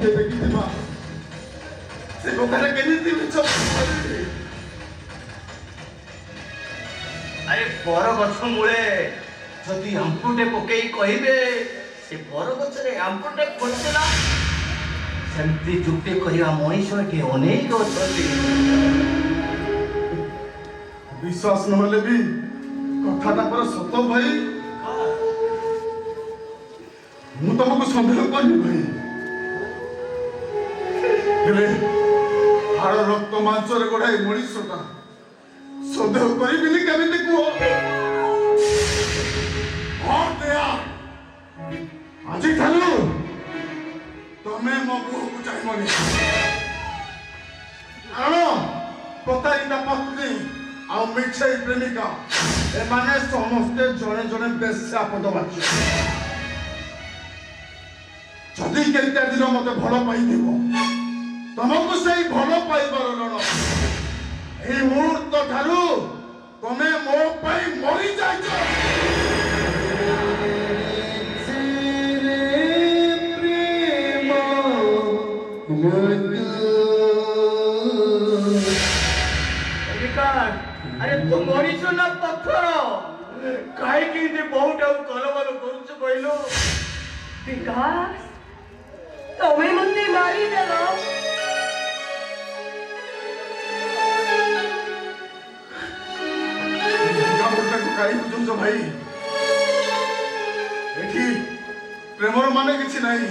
केबे कि दिमा से कोकारे केनिति मिछ अरे बर गछ मूले जदि आंपुटे पकई कहिबे से बर गछरे आंपुटे खोलतेला सेमती जुक्ति कहिया मनीष के अनेक अछती विश्वास नहले भी कथाटा पर सत भाई मु तुमको संदेह करनी भाई हेले हाड़ रक्त मांसरे गढ़ाई मनीषटा संदेह करी केमिति कुह दया आज ठालू तमे मो पुओ को चाहिबनी कारण प्रतारिता पत्नी आ मिछई प्रेमिका एमाने समस्ते जड़े जड़े बेश्या पदवाच्य जदि केते दिन मते भल पाइथिबो तुमको सही भल पाइबार रण ए मुहूर्त ठारू तमे मो पई मरी जाइछो अरे तू मनीष ना पत्थर कहीं बहुत कलबल करुच कहलु विकास तुम्हें मुझे मारी देलो कहीं बुझुछ भाई एठी प्रेमर माने किछि नहीं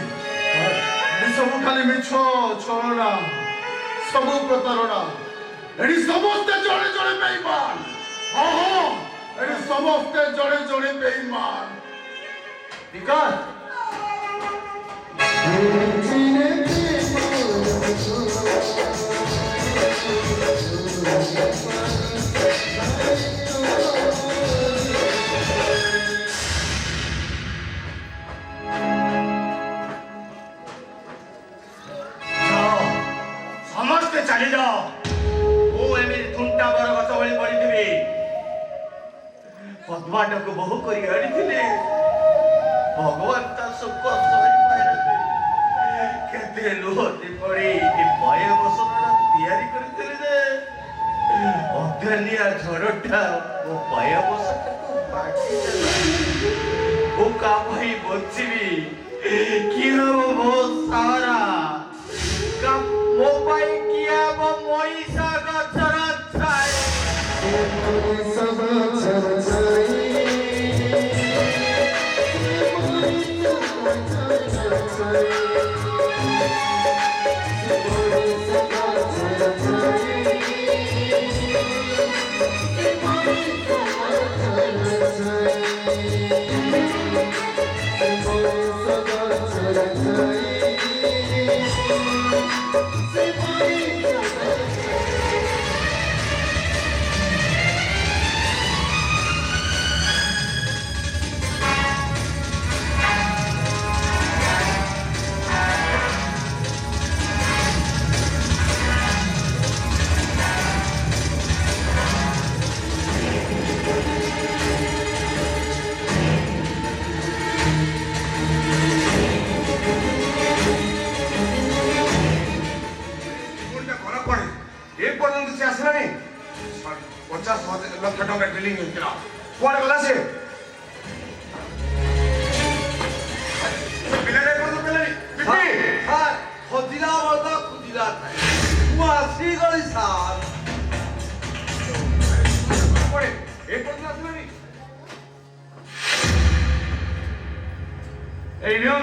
सब खाली मिछ छलना सब प्रतारणा एडी समस्ते जड़े जड़े बेईमान हां एडी समस्ते जड़े जड़े बेईमान विकास समस्ते चली जाओ थुंटा बर गछ भली पड़ी पद्माटा को बहु करी आनी भगवान ता सुख केते लुहती पड़ी भय बसना तैयारी करते अध्यनिया झड़टा वो भय बसटा को बाटी वो का भाई बचीबी कि हम बहुत सारा का मोबाइल किया वो मनीषा गच्छरा छाई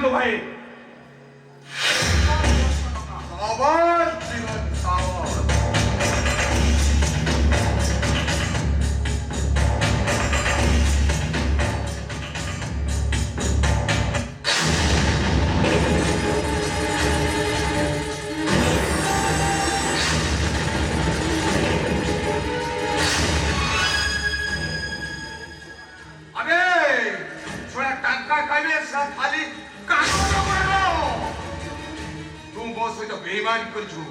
तो भाई खाली सहित बेईमान करछु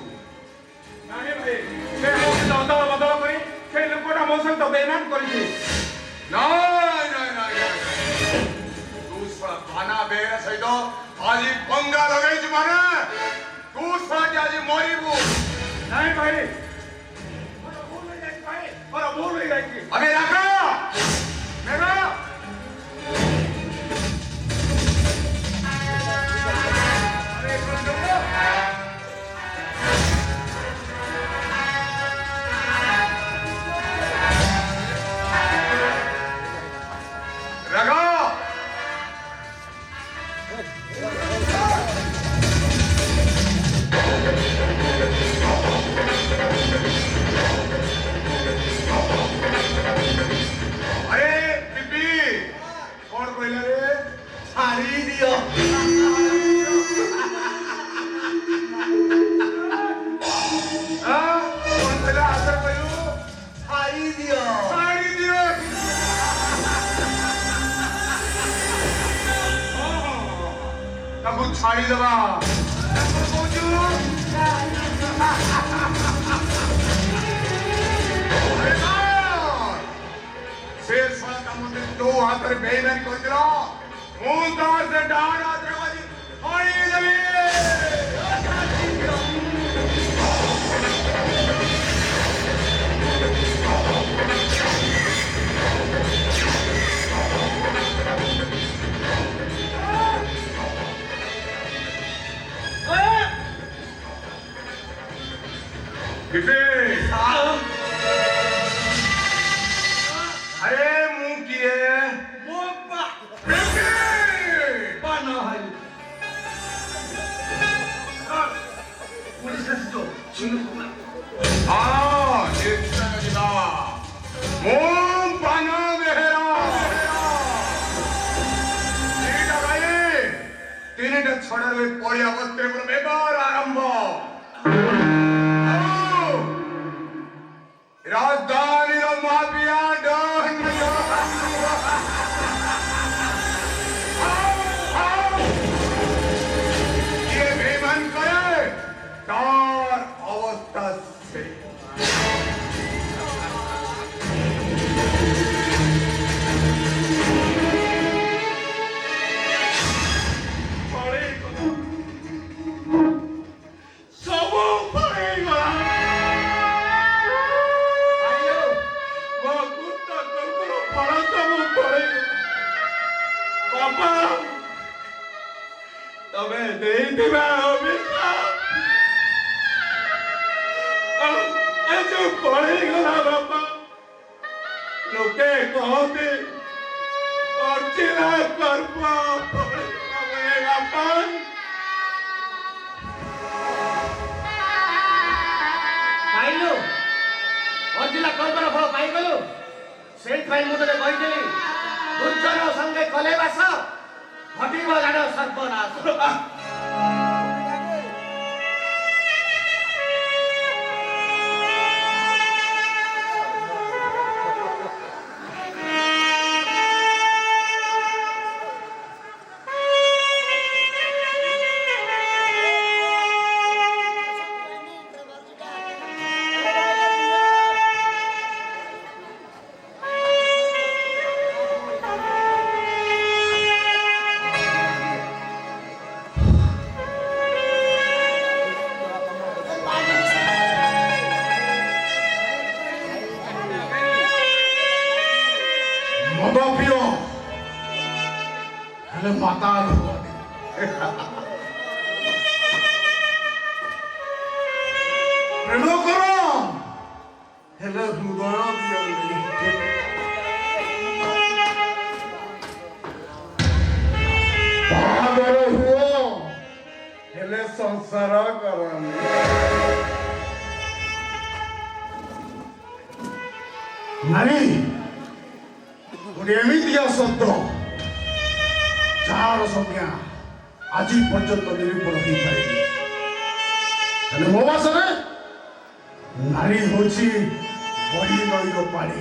नाही भाई से लोक दल बदल करी से लोकटा मो सहित बेईमान करिछि नाही नाही नाही तू साला खाना बेर सहित আজি গঙ্গা লগাইছি মানে তু সাথে আজি মরিবু নাই ভাই ভুল হয়ে যাচ্ছে ভাই ভুল হয়ে যাচ্ছে আবে রাখো মেঘা রাখো अरे बीबी कौन कहला रे ছাড়ি দিও हां कौन कहला आसर कहलू ছাড়ি দিও साड़ी दियो तब छाड़ी दबा तब पहुंचू अरे बाप शेर साला का मुझे दो हाथ रे बेईमान कर दिला मुंह दार से डांड हाथ रे बाजी छाड़ी दबी किसे अरे मुंह किए बेटे পানা হয় পুলিশ আসতো শুনুন हाँ देखता जिला मुंह पाना मेहरा तीनटा भाई तीनटा छड़ा रे पड़िया बस्ते पर बेकार आरंभ राजधानी रो माफिया डन ये बेईमान करे तार अवस्था से ସବୁ ପଳେଇଗଲା ଆଇଲୋ ମୋ ଗୁଟ କୁକୁର ଫଳ ସବୁ ପଳେଇଗଲା ବାପା ତମେ ଦେଇଥିବା ଅଭିଶାପ ଏ ଯୋଉ ପଳେଇଗଲା ବାପା ଲୋକେ କହନ୍ତି ଅର୍ଚିନା କର୍ମ ପଳେଇଗଲା ବାପା ପାଇଲୁ ଅର୍ଜିଲା କଳ୍ପନା ଫଳ ପାଇଗଲୁ ସେଇଥିପାଇଁ ମୁଁ ତତେ କହିଥିଲି ଦୁର୍ଜନ ସଙ୍ଗେ କଲେ ବାସ ଘଟିବ ଜାଣ ସର୍ବନାଶ मद पियो हेले माता प्रेम करो हेले हृदय दियो बागर हुओ हेले संसार करनी नारी गोटे एमितिया शब्द जार संज्ञा आज पर्यंत निरूपण हो पारे मो भाषा नारी हूँ बड़ी नईर पाड़ी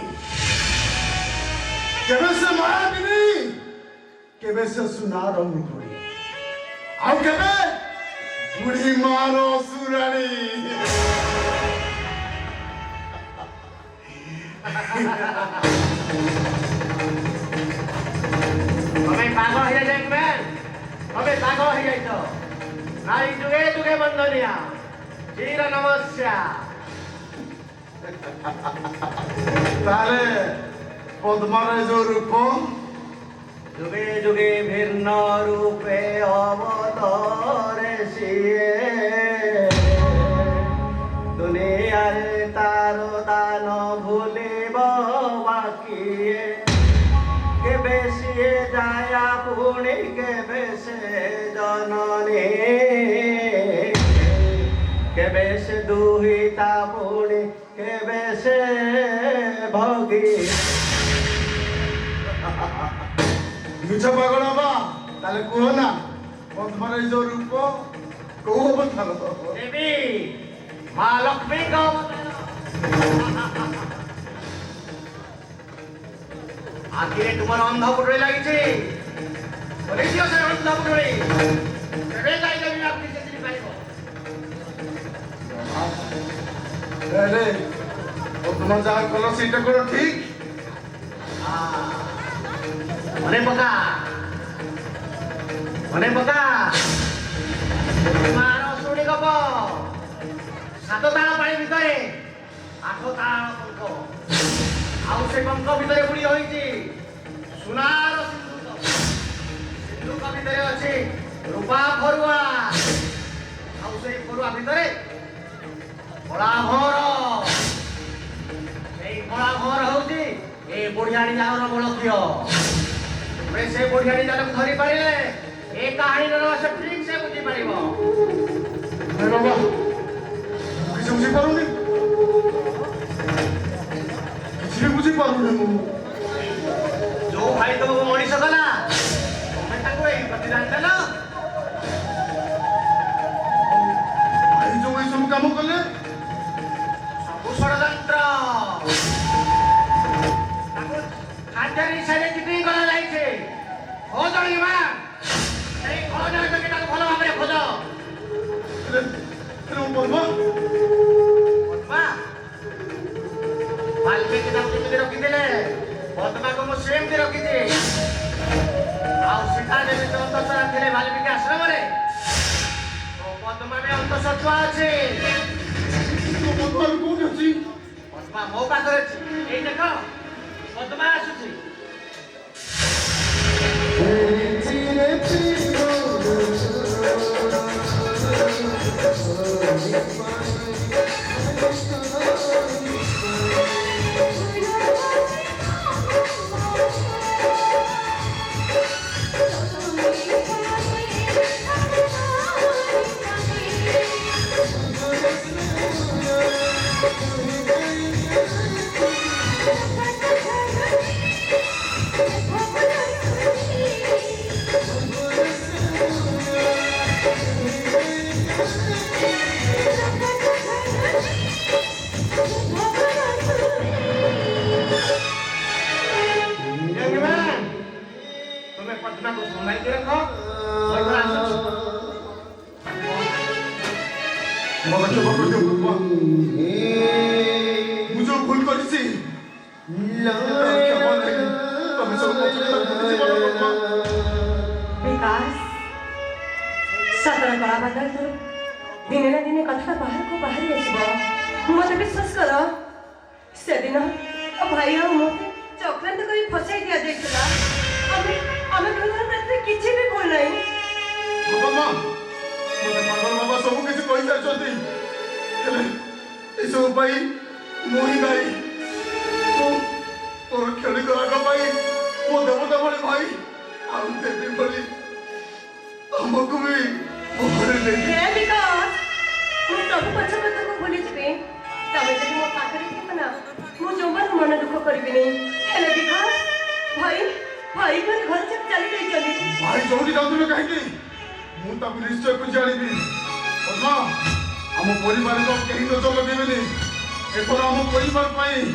केवे से मायाबिनी केवे से सुनार मुखड़ी आउ केवे बुढ़ी मारो सुरानी तुम्हें पागल हो जाएंगे मैं तबे पागल हो जाइछ नारी जुगे जुगे बंदनिया चिर नमस्या तारे पद्मार जो रूप जुगे जुगे भिन्न रूपे अवतरे सिए दुनिया रे तारो दान भूलिब बाकिए केबे सिए जाया पुणी केबे से जननी केबे से दुहिता पुणी केबे से भगी मिछ पागल बा ताले कहो ना पद्मार जो रूप कौ अवतार देवी माँ लक्ष्मी का आखिरे तुम्हार अंधा पुटड़ी लगी से अंधा पुटड़ी अरे पद्मा जहाँ कल सीटा करो ठीक मने पका तुम्हारा सुनी गप सात ताल पानी भितर आठ ताल पंख आउ से पंख भितर बुड़ी होईची सुनार सिंधुक भितर अच्छी रूपा फरुआ आउ से फरुआ भितर कला भर कला भर होची ए बुढ़ियाणी जागर बलक्ष्य से बुढ़ियाणी जाल धरी पारे ए कहानी रहस्य ठीक से बुझी पारिबो अरे बाबा किसी बुझी पारुनी किसी भी बुझी पारुनी मु जो भाई तो मनीष गला तुम्हें ताको एही प्रति जानते ना भाई जो ये सब काम कले सब षडयंत्र ताको खाद्यारी सारे कितनी गला लाइछे हो जणीमा এই খোঁজার জমিটাকে ভালো ভাবে খোঁজো पद्मा পদ্মা বাল্মীকি নাম কেমতি রখিদেলে পদ্মাকে মু সেমতি রখিছি ଆଉ ସୀତା ଯେମିତି ଅନ୍ତଃସରା ଥିଲେ ବାଲ୍ମୀକି ଆଶ୍ରମରେ ତ ପଦ୍ମା ବି ଅନ୍ତଃସତ୍ୱା ଅଛି पद्मा कौन अच्छी ପଦ୍ମା ମୋ ପାଖରେ ଅଛି ଏଇ ଦେଖ ପଦ୍ମା ଆସୁଛି मुझे भूल करिছি विकास सतर कला बदल तो दिने ना दिने कथा बाहर को बाहर आसब मत विश्वास कर से दिन भाई आ मत चक्रांत कर फसाई दिया जाइछला हमें घर प्रति किछि भी बोल नहीं बाबा मते पागल बाबा सब किछि कहि जाचती हेले ए सब भाई मोही गाई तोर खेली करा भाई वो देवता बड़े भाई हम देवी बड़ी हमको भी मोहरे ले हे विकास तू सब पछ कथा को भूली जबे तबे जदि मो पाखरे थिब ना मो जंगल मन दुख करबी नहीं हेले विकास भाई भाई घर घर से चली गई चली भाई जोड़ी जातु में कहि मु ताकु निश्चय को जानिबी पद्मा हम परिवार को कहीं तो चल देबेनी एथर हम परिवार पाई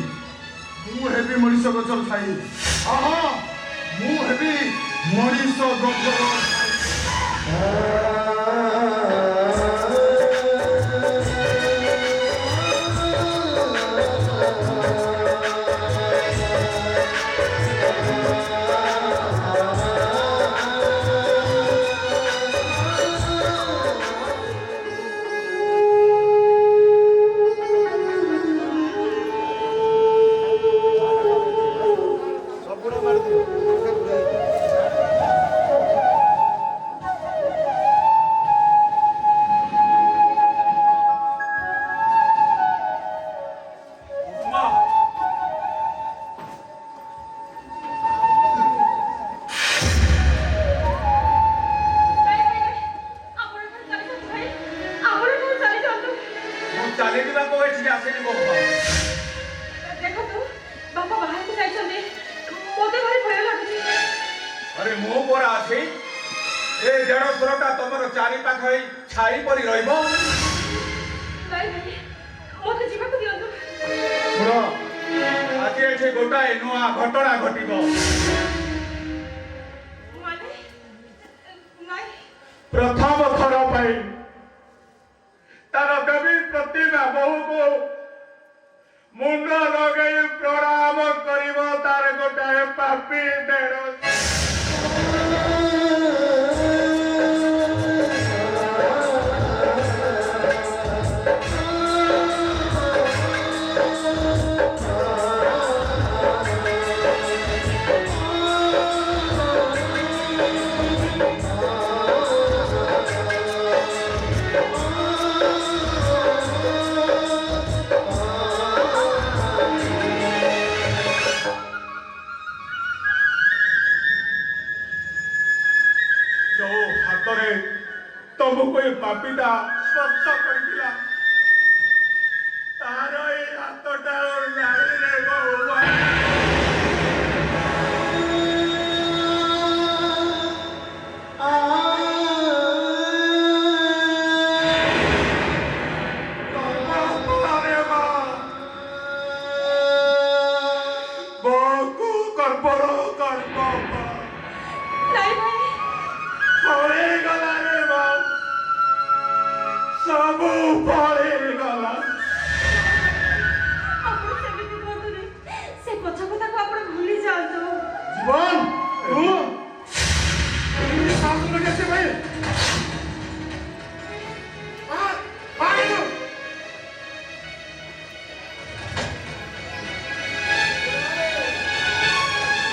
मु हेबी मनीष गचर छाई आहा मु हेबी मनीष गचर ए देढ़शुरटा तुमर चारि पाख छाई परी रहिबो मत जीवाक दियंतु शुण आज एठे गोटाए नुआ घटना घटिबो माने नाइ प्रथम थर पाई तार देवी प्रतिभा बहु को मुंड लगे प्रणाम करिबो तार गोटाए पापी देढ़ तुमको ये पापीटा स्पर्श करथिला तार ए हातटा और नाही रे भगवान सब पड़े गला आपण सेमिति बोलतुनी से पछ कथा को आपण भूली जातो जीवन तू ये काम को कैसे भाई भाई तू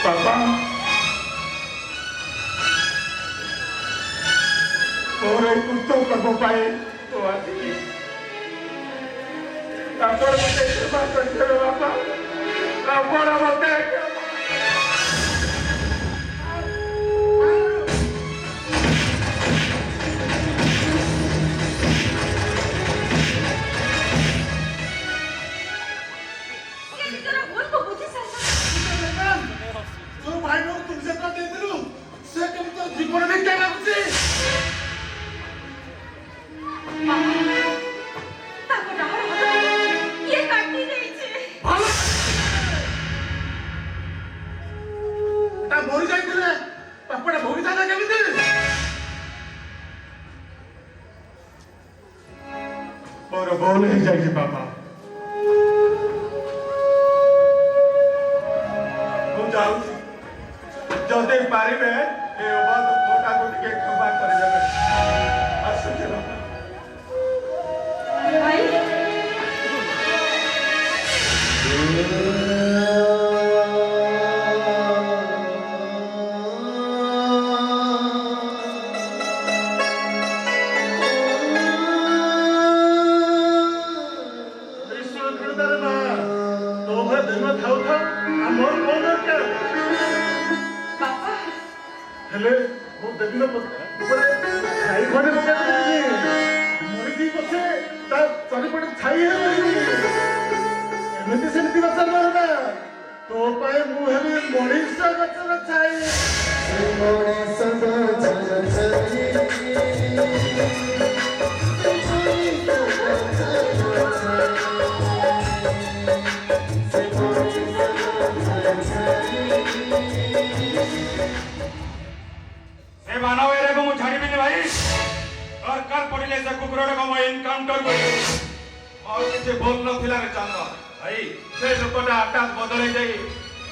पापा और कुत्तों का पाए तो आती आपण मते सेवा करते बापा आपण मते जो भाई लोग तुमसे कर देते लो से तुम तो जीवन में क्या लागुची ताको डाहर हाथ ये काटी देई छे ता मरि जाइथिले पापड़ा भोगी था केमिति और बोल ही जाइए पापा तो जाऊ जदे पारिबे ए बात मोटा को टिके खबा कर देबे आसुचे बापा भाई हेले वो देवी ऊपर छाई खड़े पकाई मरिदी पछे ता चारिपटे छाई हेबनी एमिति सेमिति बचल ना तो पाए मु हेबी मनीषा गचर छाई मनीषा गचर मानव एरे को छाड़ी भी भाई और कल पड़िले से कुकुरडा को मैं एनकाउंटर करी और किसे बोल न थिला रे चांदा भाई से लोकटा हठात बदले जाई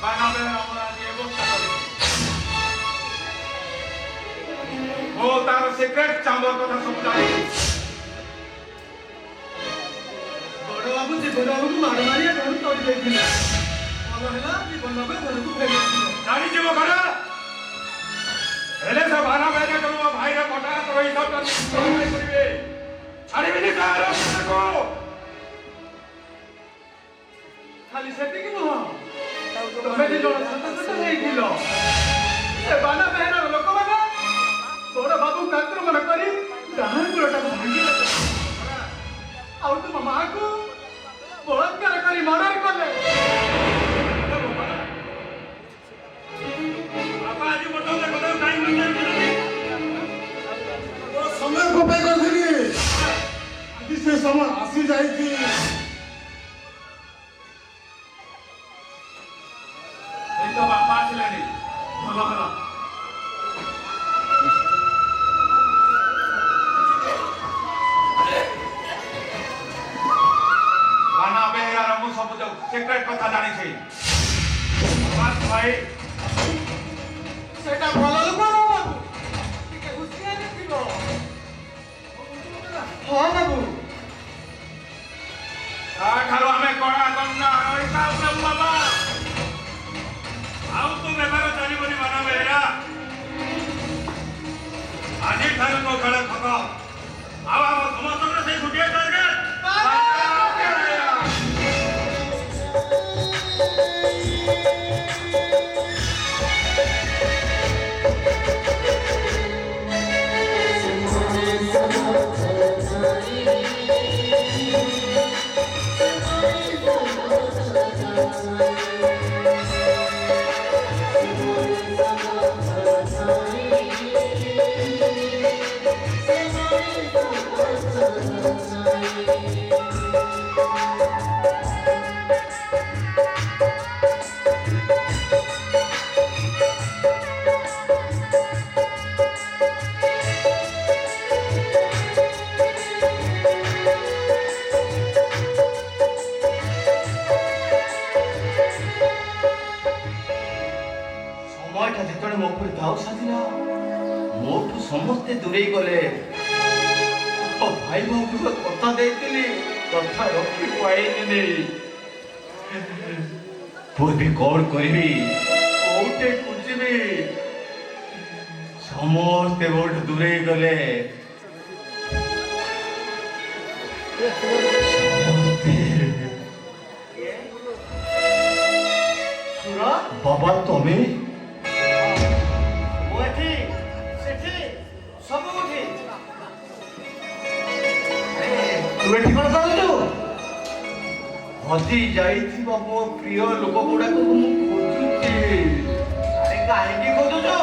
मानव एरे हमरा ये व्यवस्था करी ओ तार सिक्रेट चांबर कथा समझाई बड़ बाबू जीवन बाबू को मार मारिया घर तोड़ देथिला बोलो हैला जीवन बाबू घर को फेर देथिला जानी जीव करा हेले सब भाना बेटा करू भाई रे पटा तो ई सब नहीं करिवे छाड़ी भी नहीं तार को खाली सेति कि नुह तमे जे जण सत हेइथिलो ए बाना बेहना लोक बाबा बड़ बाबू कात्र मन करी डाहर गुलटा को भांगी आउ तुम मां को बलात्कार करी मर्डर करले बाबा आज मोटो देखो टाइम नहीं समय आसी जाइए तो बापा आसिलानी भल भल बाना बेहरार मु सब जो सिक्रेट कथा जानी छी बात भाई सेटा भल लोक ना बाबू टिके हुसियारी थिबो हां बाबू ठारो आमे कड़ा कन्ना हिसाब से बाबा आउ तो बेबार चलीबनी बाना बेहरा आजी ठारो तो खेल खतम आव आव समस्त से गुटिया टारगेट समस्ते दूरे गले भाई बाबू कथा देती कथा रखी पाइनी भी कौन करी कौटे खोजी समस्ते मोठ दूरे गले बाबा तुम्हें हजी जाइथिबा मो प्रिय लोक गुडा को मु खोजुची अरे काहे खोजुचो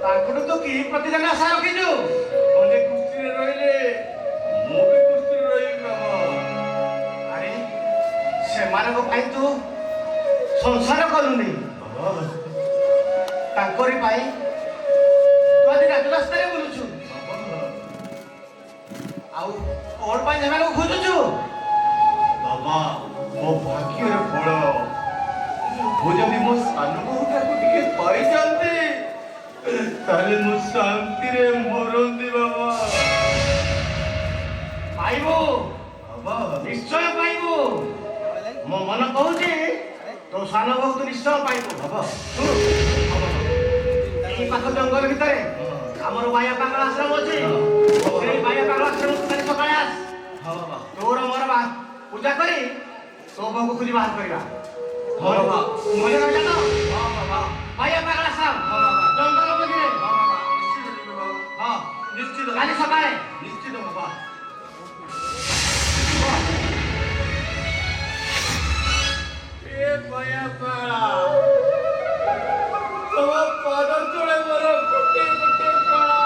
तांकड़ो तो की प्रतिदान आशा रखिजो ओने खुशी रे रहिले मु भी खुशी रे रही बाबा अरे से मानक पाई तू संसार करूनी तांकरी पाई तू आदि रात रास्ता रे बोलुछु आउ और पाई जमा को खोजुछु बाबा मो भाग्य रे फल वो जब मो सान बहुटा को टिके पाई जानते ताले मो शांति रे मरंदी बाबा पाइबो बाबा निश्चय पाइबो मो मन कहूची तो सान बहुत निश्चय पाइबो बाबा एई पाख जंगल भितरे हमर बाया पागल आश्रम अछि सेई बाया पागल आश्रम काली सकाळे आस हां बाबा तोर मोर बा पूजा करी तो बाबू खुली बात करेगा हां बाबा मुझे ना जानो हां बाबा भाई पागल साहब हां बाबा जंगल में गिरे हां बाबा निश्चित बाबा हां निश्चित काली सकाळे निश्चित बाबा ए भया पाड़ा तो पादर तोड़े मरो कुटे कुटे पाड़ा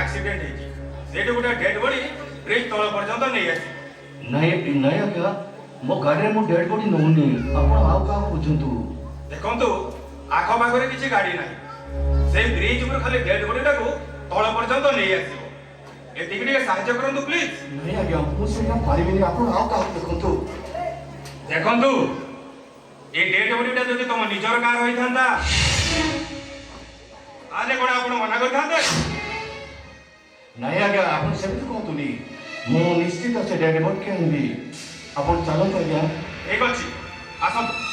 एक्सीडेंट है गोटे डेड बॉडी ब्रिज तल पर्यंत नहीं आसी नहीं नहीं आज्ञा मो गाड़ी मो डेड बॉडी नौनी आपण आउ का बुझंतु देखंतु आख पाखरे किछि गाड़ी नाही से ब्रिज ऊपर खाली डेड बॉडी टाको तल पर्यंत नहीं आसीबो एतिक टिके सहायता करंतु प्लीज नहीं आज्ञा मु सेटा पारिबिनी आपण आउ का देखंतु देखंतु ए डेड बॉडीटा जदि तम निजर कार होई थांता आले कोन आपण मना कर थांते नहीं आज्ञा आपण सेमति कहतुनी मु निश्चित से डेड बॉडी के आनबी आपण चलत आज्ञा ठीक अछि आसंतु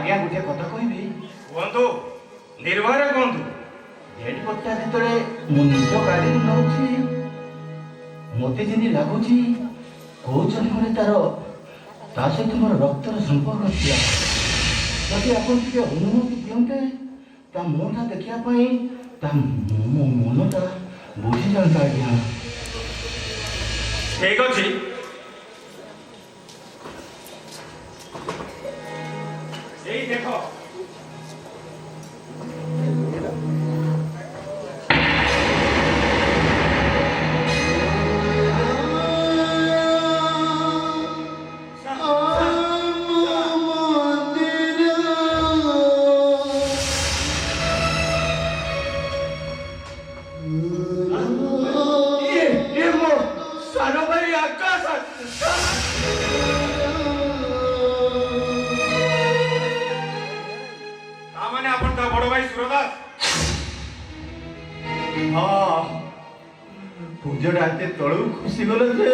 आज्ञा गोटे कथा कहबी कहतु निर्भय कहतु डेट पट्टा जेतले मु निज गाड़ी नउछि मते जिनि लागुछि को जन्मरे तार ता सहित मोर रक्तर संपर्क थिया जदि आपण टिके अनुमति दियंते ता मोटा देखिया पई ता मो मनटा बुझि जानता आज्ञा ठीक अछि এই দেখো पूजड़ा एते तळू खुशी गलो जे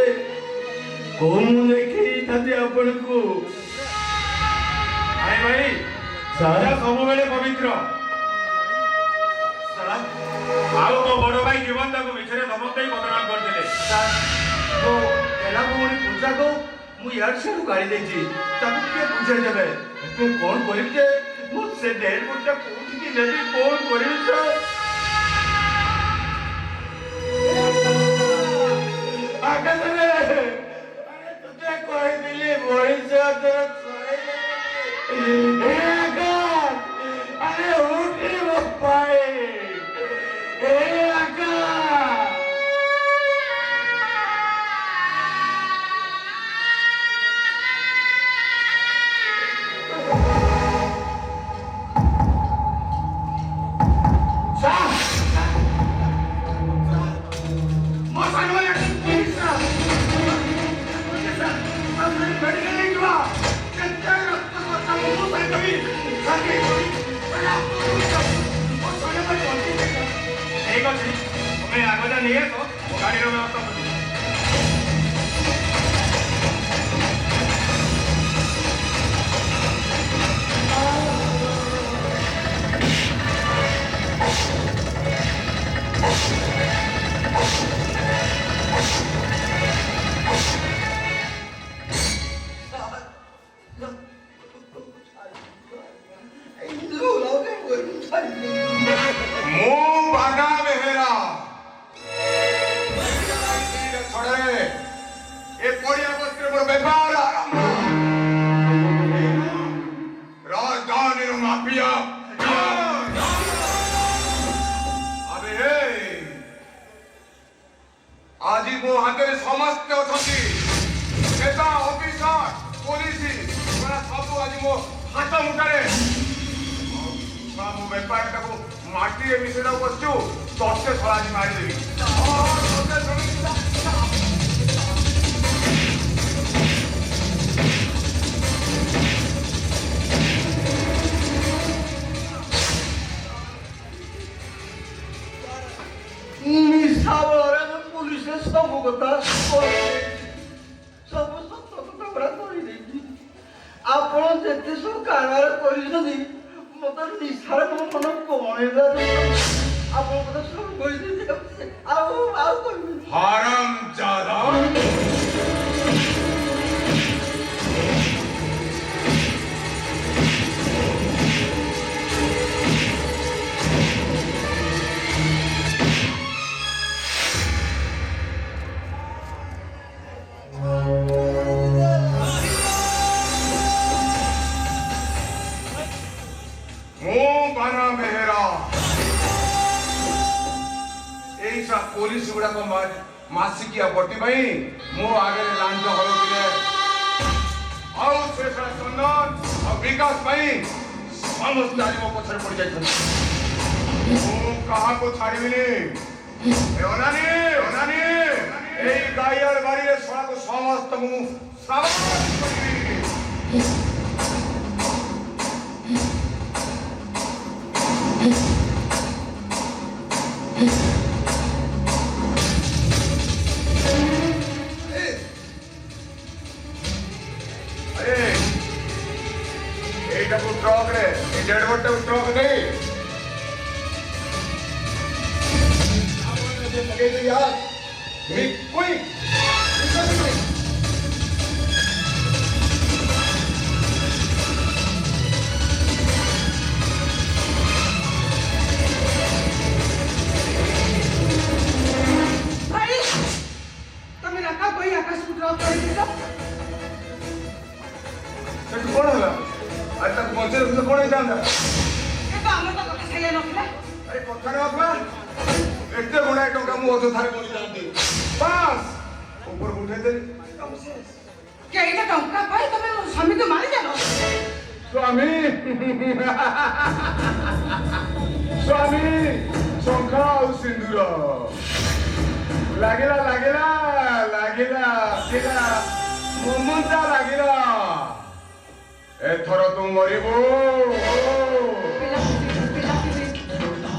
कोन देखि थाते आपण को आए भाई सारा सब बेले पवित्र साला आउ तो बड़ भाई जीवन तक मिछरे समस्त ही बदनाम कर देले तो एला कोनी पूजा को मु यार से गाड़ी देछि ताकू के पूजा देबे एते कोन करिब जे मु से डेढ़ घंटा कोठी की नेबी कोन करिब सर आकाशरे अरे तुझे कोई दिली बोली से तेरा ए आकाश अरे उठ रे बप्पाए ए आकाश ठीक अछि तुम्हें आगोजा नहीं है तो गाड़ी रो व्यवस्था कर आज मो हाथ में समस्त अच्छी नेता ऑफिसर पुलिस सब आज मो हाथ मुठारे मो बेपार माटी मिसेला बसचु दस्ते सलाजी मारिदेवी सब कथा सब सत्य कथा गुड़ा कर आपण जेते सब कारबार कर मत निशार मो मन कणेगा आपण कथा सब कहि हराम जादा ए, हराम जादा ମୁଁ ବାନା ବେହେରା ଏଇ ପୋଲିସ ଗୁଡାକ ମାସିକିଆ ବଟି ପାଇଁ ମୋ ଆଗରେ ଲାଞ୍ଚ ହଳୁଥିଲେ ଆଉ ସେ ଚନ୍ଦନ ଆଉ ବିକାଶ ପାଇଁ ସମସ୍ତେ ଆଜି ମୋ ପଛରେ ପଡି ଯାଇଛନ୍ତି। ମୁଁ କାହାକୁ ଛାଡ଼ିବିନି। ଅନାନି ଅନାନି ଏଇ ଗାଈଆଳ ବାଡ଼ିରେ ଶଳାକୁ ସମସ୍ତଙ୍କୁ ମୁଁ ସାବାସ କରିବି। এইটাକୁ ଟ୍ରକରେ এই ডেড বডিটাକୁ ଟ୍ରକ ନେଇ लगे तो यार कोई भाई तुम्हें रखा कोई आकाश को ड्रॉप कर दिया सेठ कौन होला आज तक पहुंचे तो कौन है जानता ये तो हम तो कथा सही नखला अरे कथा रे बापा एते गुणाए टंका मु अध थारे बोली जानती बस ऊपर उठे दे क्या इटा टंका पाई तमे स्वामी को मारी जानो स्वामी स्वामी शंखा और सिंदूर लागिला लागिला लागिला केला मोमंता लागिला एथर तू मरिबो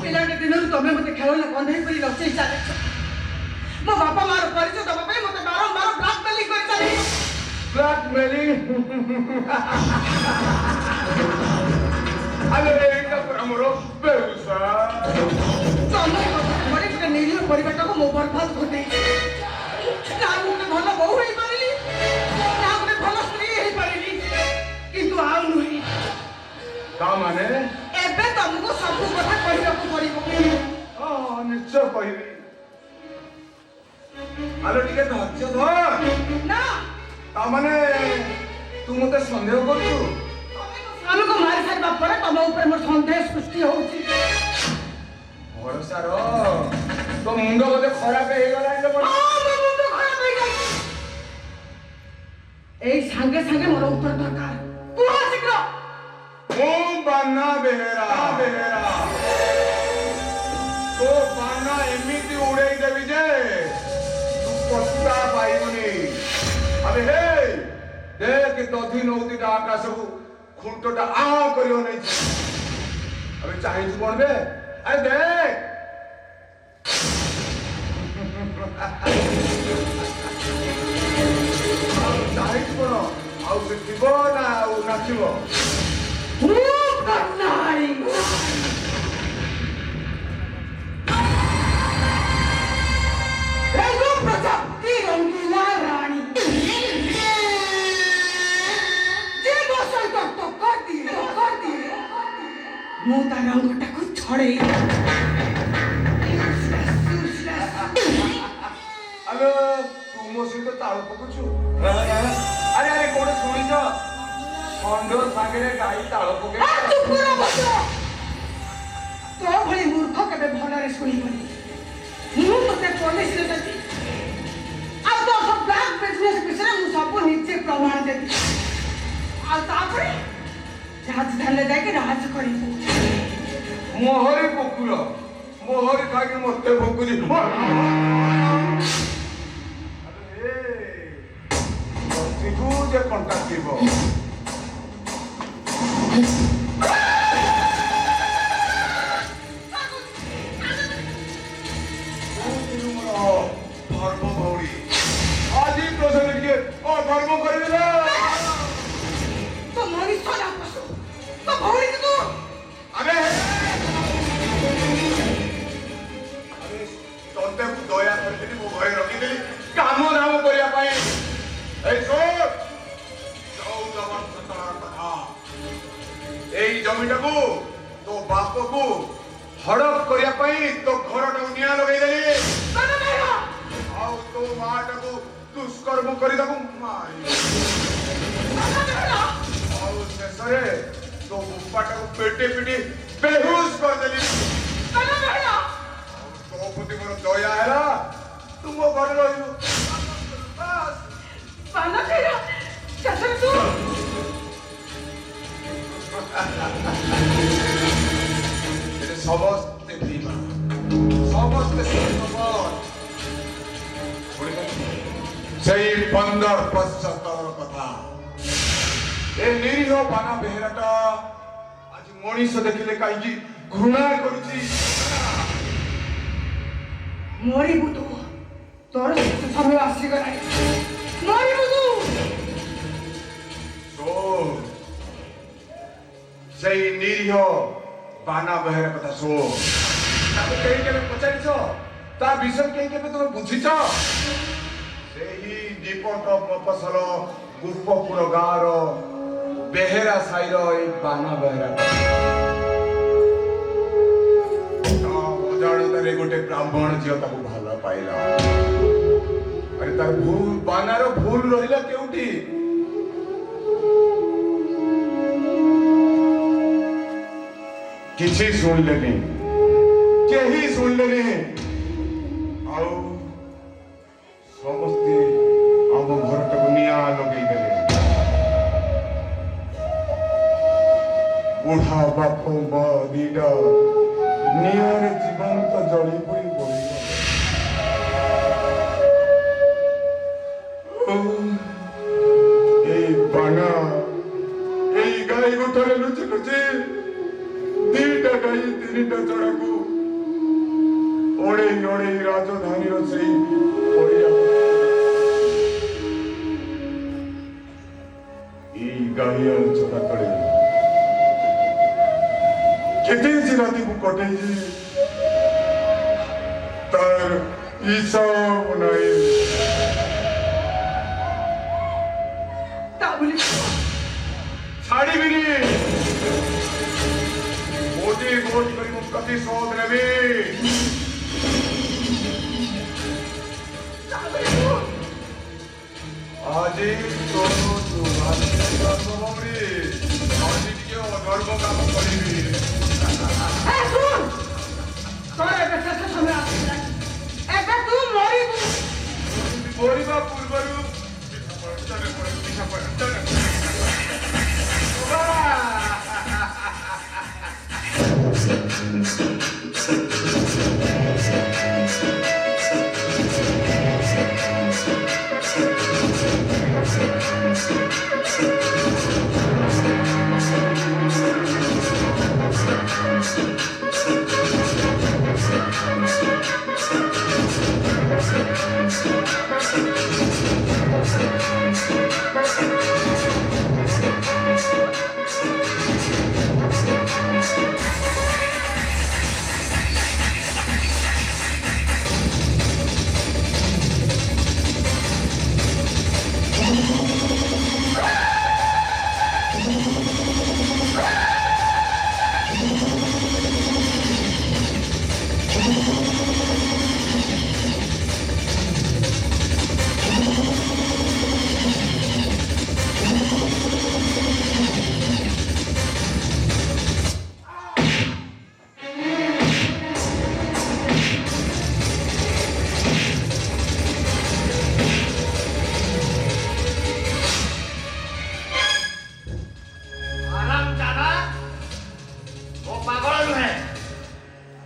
पिला के दिन तमे मते खेलना कंधे परी लचई चाले मो बापा मार परिचय दबा पे मते बारंबार ब्लैकमेलिंग कर चाली ब्लैकमेलिंग अरे एटा पर हमरो बेउसा तमे बड़ी के नीलियो परिवारटा को मो बर्बाद कर दे ना मुके भलो बहु होई पारिली ना मुके भलो स्त्री होई पारिली किंतु आउ नुही ता माने एबे तुमको सब कथा कहिबा को पड़िबो हां निश्चय कहबी आलो टिके धैर्य धर ना ता माने तू मते संदेह करतु स्वामी को मारी सारिबा पर तम ऊपर मोर संदेह सृष्टि होउची भरोसा रो तो मुंड बोले खराब हे गला इन आ मो मुंड खराब हो गई एई संगे संगे मोर उत्तर दरकार तू शीघ्र ओम बाना बेहेरा बेहेरा तो बाना एमिति उड़ाई देबी जे तू पस्ता पाइबनी अबे हे देख दधि नौतीटा आकाश को खुंटटा आ करियो नै अबे चाहिछ कोन बे अरे देख चाहिछ कोन आउ से थिबो ना आउ नाचिबो नारी एगो प्रजापति रंगीला रानी जे बसई तो कर दिए मु ता रंगटा को छड़े अबे तू मो सहित ताळ पकुछु अरे अरे कोण सुनिछ खंड सागरे गाई ताळ पके चुप करो बसो तो भली मूर्ख केबे भलरे सुनी पड़ी मु तते पुलिस रे दती आ तो सब ब्लैक बिजनेस विषय मु सब नीचे प्रमाण देती आ तापरे राजधानी जाके राज करी मोहरी पकुल मोहरी खाके मते भकुजी अरे सिगु जे कांटेक्ट दिबो धर्म भौरी आज प्रसन्न के धर्म करबे तो मनीषा ना पसो तो भौरी के तू अबे अरे तोते दया करके मो भय रखी देली काम नाम करिया पाई ए छोड़ जाऊ जवान सतार कथा एई जमीटा को तो बाप को हड़प करिया पाई तो घरटा निया लगाई देली आउ तो माटा को दुष्कर्म करी दबु मारी आउ शेषरे तो बुप्पाटा को पेटे पेटे बेहोश कर देली तो प्रति मोर दया हैला तुम घर रहियो पाना तेरा कसम तू तेरे समस्ते भीमा समस्ते सत्यवान সেই 15-75 কথা এ নিরীহ বানা বেহেরাটা আজ মଣିষ দেখিলে কাইকি ঘৃণা করুছি মরিবু তো তোর সময় আসিগলানি মরিবু তু শোন সেই নিরীহ বানা বেহেরা কথা শোন তাকে কেই কেবে পচারিছ তা বিষয় কেই কেবে তুমি বুঝিছ ସେହି ଦୀପକ ମଫସଲ ଗୁପପୁର ଗାଁର ବେହେରା ସାହିର ଏଇ ବାନା ବେହେରା ଅଜାଣତରେ ଗୋଟେ ବ୍ରାହ୍ମଣ ଝିଅ ତାକୁ ଭଲ ପାଇଲା ଆରେ ତାର ଭୁଲ ବାନାର ଭୁଲ ରହିଲା କେଉଁଠି କିଛି ଶୁଣିଲେନି କେହି ଶୁଣିଲେନି ଆଉ ସମସ୍ତେ ଆମ ଘରଟାକୁ ନିଆଁ ଲଗେଇଦେଲେ ବୁଢା ବାପ ମା ଦିଟା ନିଆଁରେ ଜୀବନ୍ତ ଜଳି ପୋଡ଼ି ପଡ଼ିଗଲେ ଏଇ ବାନା ଏଇ ଗାଈ ଗୋଠରେ ଲୁଚି ଲୁଚି ଦିଟା ଗାଈ ତିନିଟା ଚଢ଼ାକୁ ଓଡ଼େଇ ଓଡ଼େଇ ରାଜଧାନୀର ସେଇ ପଡ଼ିଆ এই গাইয়ার চোরা করে কেটে যে রাতে কটেছি তার হিসাব নাই তা বলি ছাড়িবিনি মোদি ভোট করি মুক্তি শোধ নেবে আজি তোর জন্মভূমি আজি ଟିକେ ଅଧର୍ମ କାମ କରିବି তোর ଏବେ ଶେଷ ସମୟ ଆସିଲାଣି ଏବେ ତୁ ମରିବୁ ମରିବା ପୂର୍ବରୁ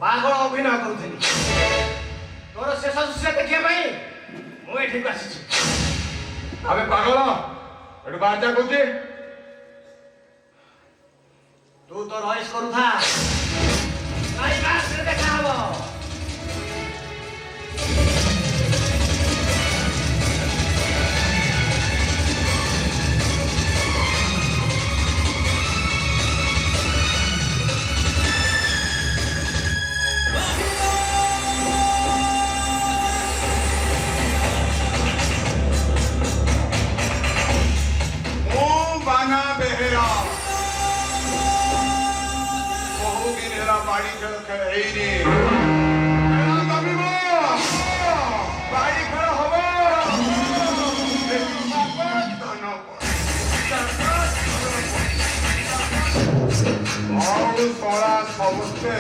ପାଗଳ ଅଭିନୟ କରୁଥିଲି ତୋର ଶେଷ ଦୃଶ୍ୟ ଦେଖିବା ପାଇଁ ମୁଁ ଏଠିକୁ ଆସିଛି ଆମେ ପାଗଳ ଏଠୁ ବାହାରିଯା କହୁଛି ତୁ ତ ରଇସ୍ କରୁଥା ନାଇଁ ବାସରେ ଦେଖା ହବ বাড়ি খেলা খেলা এইনি বাড়ি খেলা হবে ଆଉ ଶଳା ସମସ୍ତେ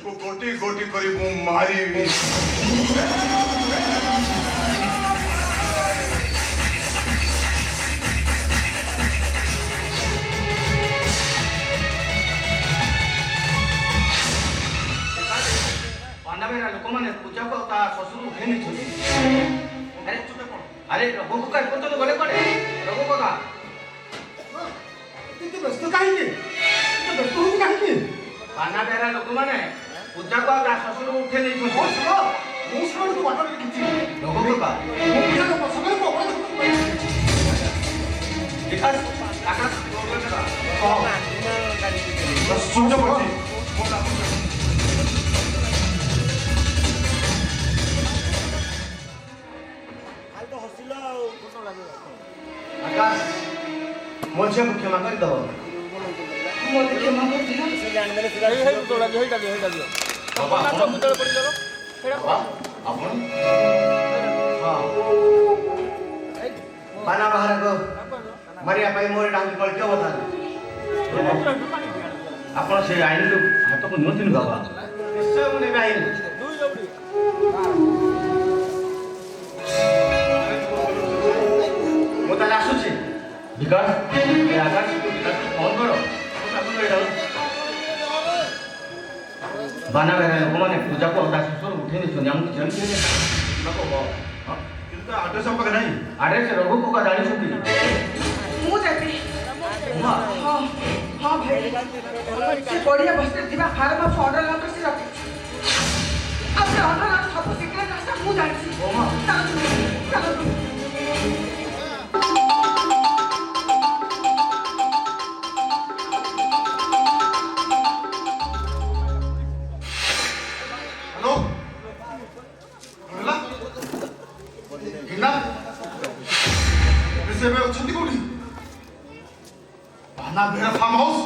ଗୋଟି ଗୋଟି କରି ମୁଁ ମାରିବି। ଲୋକମାନେ ପୂଜାକୁ ତା ଶ୍ୱଶୁରକୁ ଉଠେଇ ନେଇଛନ୍ତି। ଆରେ ରଘୁ କକା ଏପର୍ଯ୍ୟନ୍ତ ଗଲେ କୁଆଡ଼େ? ରଘୁ କକା ବ୍ୟସ୍ତ କାହିଁକି? ବ୍ୟସ୍ତ ହଉଛି କାହିଁକି? ପାନା ବେହେରା ଲୋକମାନେ ପୂଜାକୁ ଆଉ ତା ଶ୍ୱଶୁରକୁ ଉଠେଇ ନେଇଛନ୍ତି। ମୁଁ ସେମାନଙ୍କୁ ବାଟରେ ଦେଖିଛି। ରଘୁ କକା ବିକାଶ ଆକାଶ ସୂର୍ଯ୍ୟ ପଡିଛି। ଆକାଶ ମୋ ଝିଅକୁ କ୍ଷମା କରିଦେବ। ମୋତେ କ୍ଷମା କରିଦିଅ। ବାବା ଆପଣ ପାନା ବାହାରକୁ ମାରିବା ପାଇଁ ମୋର ଡାଙ୍ଗି କଳିକ ବଥାନ୍ତି। ଆପଣ ସେ ଆଇନକୁ ହାତକୁ ନିଅନ୍ତୁନି ବାବା। ନିଶ୍ଚୟ ମୁଁ ନେବି ଆଇନ। ମୁଁ ତାହେଲେ ଆସୁଛି। ବିକାଶ ଆକାଶ ଫୋନ୍ କର। ବାନା ବେହେରା ଲୋକମାନେ ପୂଜାକୁ ଆଉ ତା ଶ୍ୱଶୁର ଉଠେଇ ନେଇଛନ୍ତି। ଆମକୁ ଯେମିତି କିନ୍ତୁ ଆଡ୍ରେସ୍ ଆମ ପାଖରେ ନାହିଁ। ଆଡ୍ରେସ୍ ରଘୁ କକା ଜାଣିଛନ୍ତି। ମୁଁ ଦେବି। ହଁ ଭାଇ ସେ ବଢ଼ିଆ ବସ୍ତିରେ ଥିବା ଫାର୍ମ ହାଉସ୍ ଅର୍ଡର ନମ୍ବର ସେ ରଖିଛି। ଆଉ ସେ ଅର୍ଡର ସବୁ ସିକ୍ରେଟ ରାସ୍ତା ମୁଁ ଜାଣିଛି। ଚାଲନ୍ତୁ। ଅଛନ୍ତି କୋଉଠି? ପାନା ବେହେରା ଫାର୍ମ ହାଉସ୍।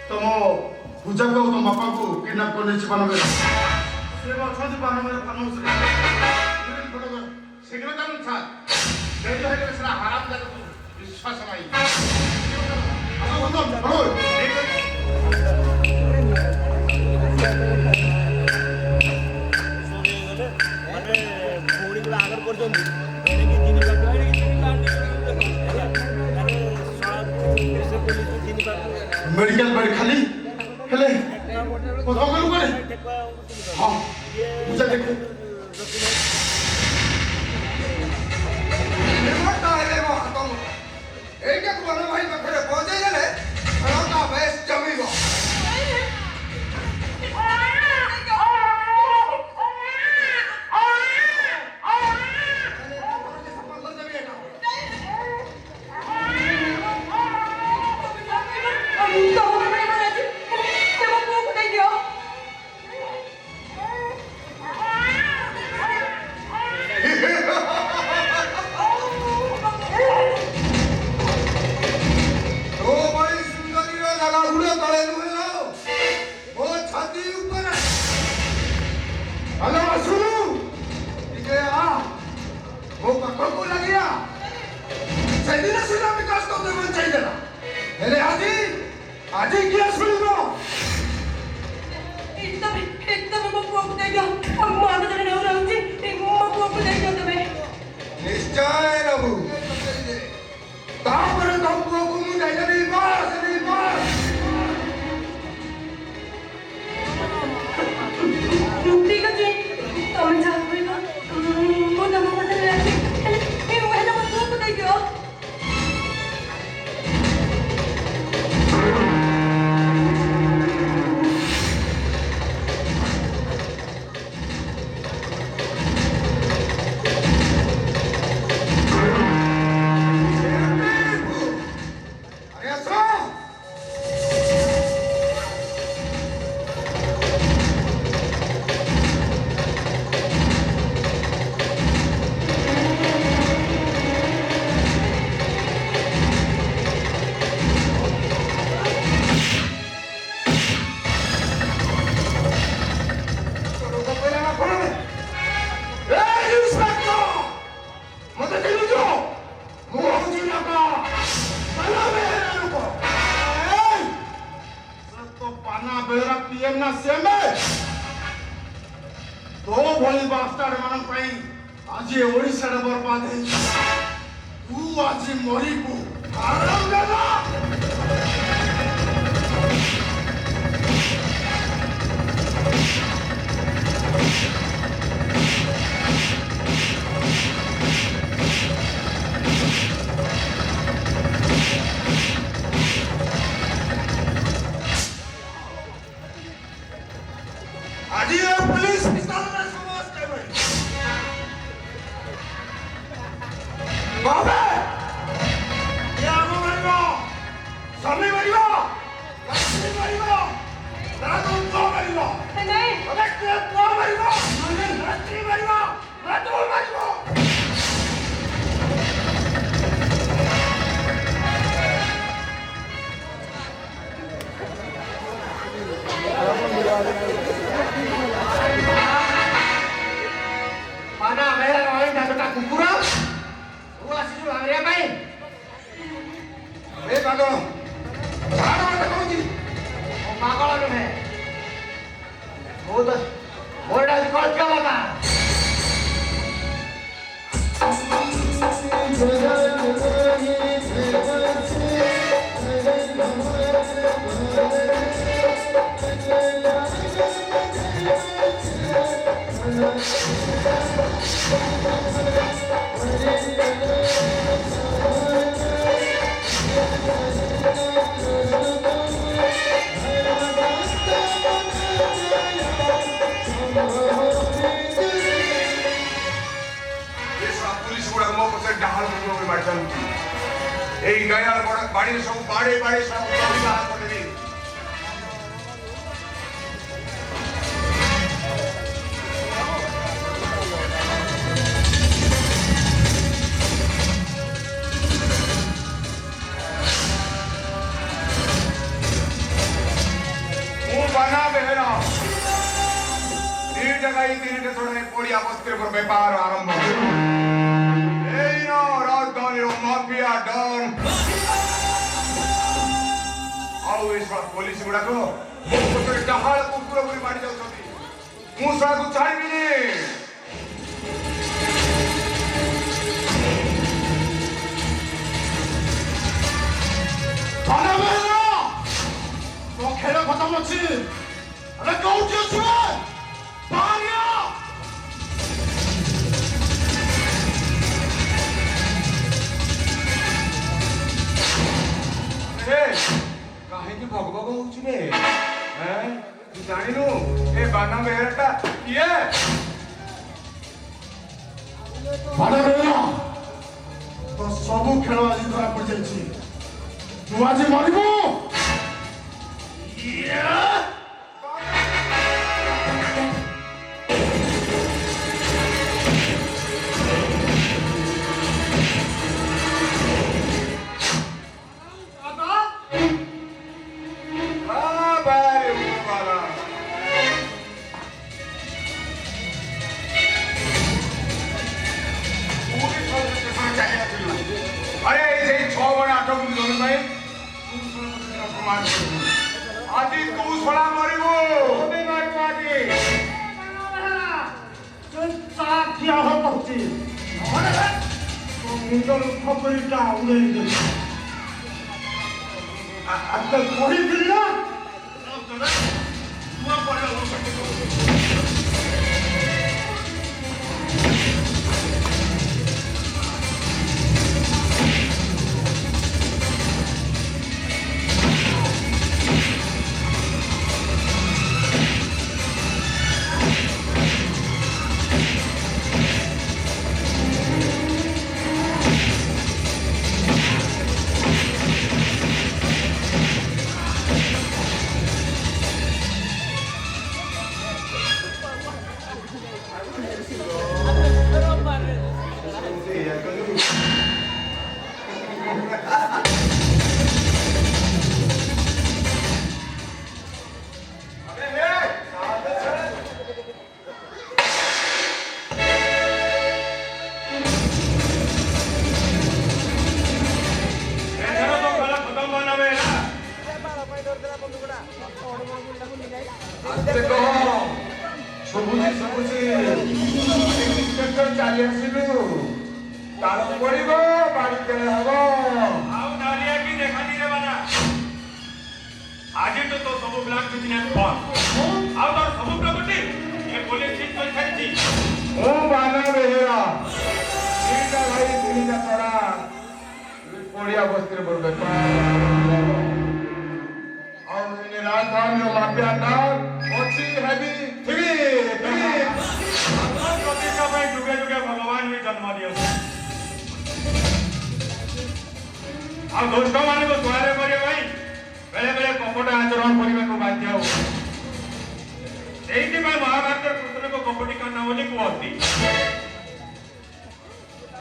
ତମ ପୂଜାକୁ ଆଉ ତମ ବାପାଙ୍କୁ କିଡନାପ୍ କରିନେଇଛି ପାନା ବେହେରା। ସେ ଅଛନ୍ତି ପାନା ବେହେରା ଫାର୍ମ ହାଉସ୍ରେ। ଶୀଘ୍ର ଚାଲୁন ସାର୍। ଡେରି ହେଇଗଲେ ସେଟା ହାରାମ ଜାଗାକୁ ବିଶ୍ୱାସ ନାହିଁ। मेडिकल बेड खाली हेले जंगल पर हां मुझे देखो मोटा है वो तुम एक एक बनो भाई पाखरे पहुंचे गले रंगा बेस जमीबो तो भली बास्टार्ड मान पई आज ओडिसा रे बर्बाद है तू आज मरिबू आराम देला आज ये पुलिस पिस्तौल में समाज कर रही बाबा ये आगो मरिबो सभी मरिबो लक्ष्मी मरिबो राजू को मरिबो नहीं लक्ष्मी को मरिबो Lakshmi मरिबो Raju मरिबो mana merah orang dah dekat kuburan gua situ area main बागो mana orang kau ni oh pagal tu है वो तो बोर्डा कॉल क्या लगा এই গায়ার বাড়ির সব বাড়ে বাড়ে সব বাড়া করে দিই बना बेहरा तीन जगह ही तीन थोड़े पड़ी आपस के व्यापार आरंभ राजधानी माफिया डॉन आओ इस बार पुलिस गुड़ा को मुझे डहाड़ को पूरा पूरी मारी जाओ सभी मुझे को चाय भी नहीं खाना बेला तो खेल खत्म अच्छी अरे कौन चीज है भाग्य काहे की भगभग होउछि रे हैं तू जानिनु ए बाना बेहरटा किए बड़ा बेला तो सब खेल आज धरा पड़ जाइछि तू आज मरिबो আজি তু ছড়া মরিব ओबे मारू आजी चल साथ किया हो पहुंची अरे तो मुंडल खपरीटा उड़ेई दे अब तक कोई दिला तू पड़े हो सकते ଶୁଭୁଛି ଇନ୍ସପେକ୍ଟର ଚାଲି ଆସିଲୁ ତାଳ ପଡିବ ବାଡ଼ି ତେଳେ ହବ ଆଉ ନାଲିଆ କି ଦେଖାନି ରେ ବାନା ଆଜି ତ ସବୁ ବ୍ଲାକ୍ ବିଜନେସ୍ ବନ୍ଦ ଆଉ ତୋର ସବୁ ପ୍ରପର୍ଟି ଏ ପୋଲିସ ସିଜ୍ କରି ଛାଡ଼ିଛି ମୁଁ ବାନା ବେହେରା ତିନିଟା ଭାଇ ତିନିଟା ତରା ପଡ଼ିଆ ବସ୍ତିରେ ବଡ଼ ବେପାର ଆଉ ରାଜଧାନୀର ମାଫିଆଟା ଅଛି ହେବି ଥିବି ପ୍ରତିଷ୍ଠା ପାଇଁ ଯୁଗେ ଯୁଗେ ଭଗବାନ ବି ଜନ୍ମ ଦିଅନ୍ତି ଆଉ ଦୁଷ୍ଟମାନଙ୍କୁ ଦୁଆରେ କରିବା ପାଇଁ ବେଳେ ବେଳେ କପଟ ଆଚରଣ କରିବାକୁ ବାଧ୍ୟ ହଉ ସେଇଥିପାଇଁ ମହାଭାରତରେ କୃଷ୍ଣଙ୍କୁ କପଟି କାନ୍ନା ବୋଲି କୁହନ୍ତି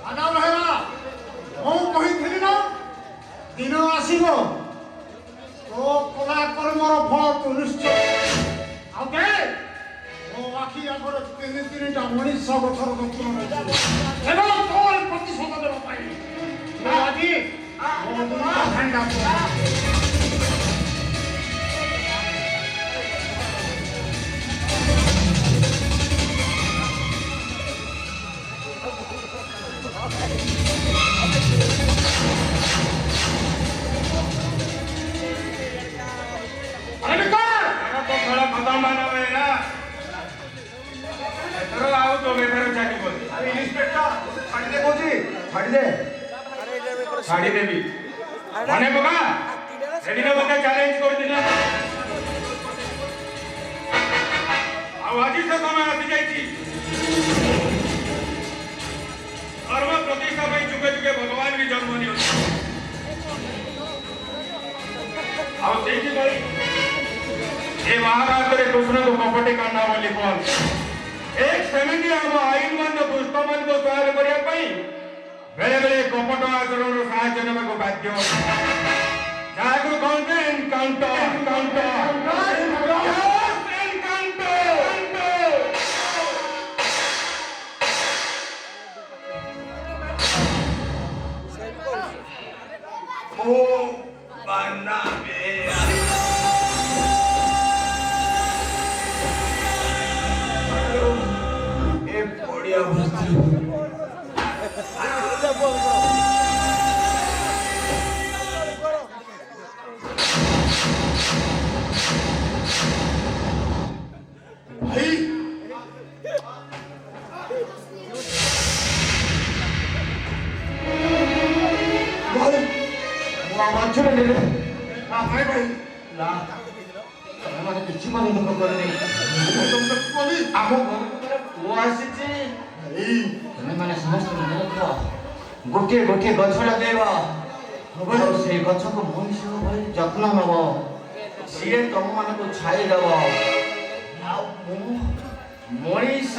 ଆଗା ବେହେରା ମୁଁ କହିଥିଲି ନା ଦିନ ଆସିବ ତୋ କଳା କର୍ମର ଫଳ ତୁ ନିଶ୍ଚୟ ଆଉ କେ ମୋ ଆଖି ଆଗରେ ତିନିଟା ମଣିଷ ଗଛର ଯତ୍ନ ନେଇଛି ଏବଂ ତୋର ପ୍ରତିଶୋଧ ଦେବା ପାଇଁ ମୁଁ ଆଜି ମୋ ଦୁଇଟା ଭେଣ୍ଡା ଛାଡ଼ି ଦେବି ମନେ ପକା ସେଦିନ ମୋତେ ଚ୍ୟାଲେଞ୍ଜ କରିଥିଲା ଆଉ ଆଜି ସେ ସମୟ ଆସିଯାଇଛି ଧର୍ମ ପ୍ରତିଷ୍ଠା ପାଇଁ ଯୁଗେ ଯୁଗେ ଭଗବାନ ବି ଜନ୍ମ ନିଅନ୍ତି ଆଉ ସେଇଥିପାଇଁ ଏ ମହାଭାରତରେ କୃଷ୍ଣଙ୍କୁ କପଟି କାନ୍ନା ବୋଲି କୁହନ୍ତି ସେମିତି ଆମ ଆଇନମାନ ଦୁଷ୍ଟମାନଙ୍କୁ ସହାୟ କରିବା ପାଇଁ ବେଳେ ବେଳେ କପଟ ଆଚରଣର ସାହାଯ୍ୟ ନେବାକୁ ବାଧ୍ୟ ଯାହାକୁ କହନ୍ତି गोटे गोटे गछ लगे से गछ को मनीष जत्न नब सी तुम मान छाई दब मनीष